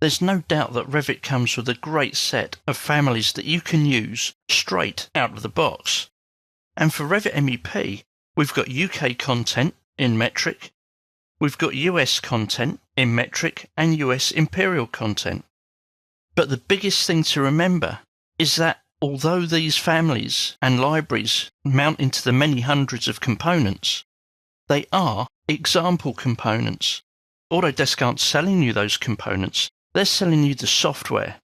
there's no doubt that Revit comes with a great set of families that you can use straight out of the box. And for Revit MEP, we've got UK content in metric, we've got US content in metric, and US imperial content. But the biggest thing to remember is that although these families and libraries mount into the many hundreds of components, they are example components. Autodesk aren't selling you those components, they're selling you the software.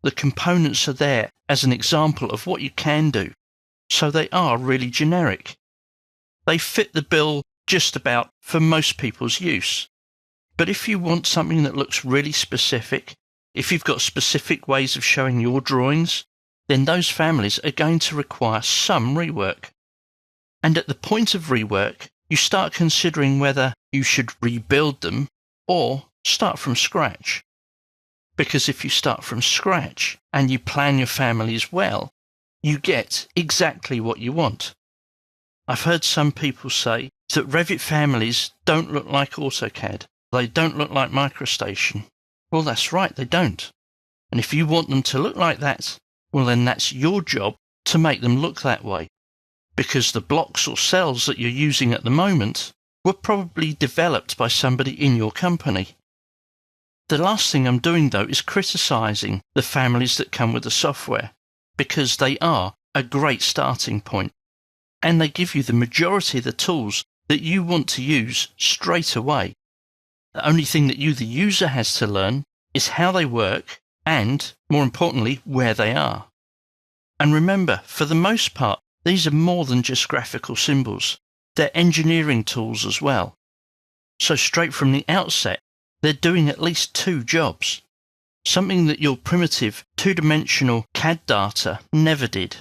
The components are there as an example of what you can do, so they are really generic. They fit the bill just about for most people's use. But if you want something that looks really specific, if you've got specific ways of showing your drawings, then those families are going to require some rework. And at the point of rework, you start considering whether you should rebuild them or start from scratch. Because if you start from scratch and you plan your families well, you get exactly what you want. I've heard some people say that Revit families don't look like AutoCAD. They don't look like MicroStation. Well, that's right, they don't. And if you want them to look like that, well, then that's your job to make them look that way. Because the blocks or cells that you're using at the moment were probably developed by somebody in your company. The last thing I'm doing, though, is criticising the families that come with the software, because they are a great starting point, and they give you the majority of the tools that you want to use straight away. The only thing that you, the user, has to learn is how they work and, more importantly, where they are. And remember, for the most part, these are more than just graphical symbols. They're engineering tools as well. So straight from the outset, they're doing at least two jobs, something that your primitive two-dimensional CAD data never did.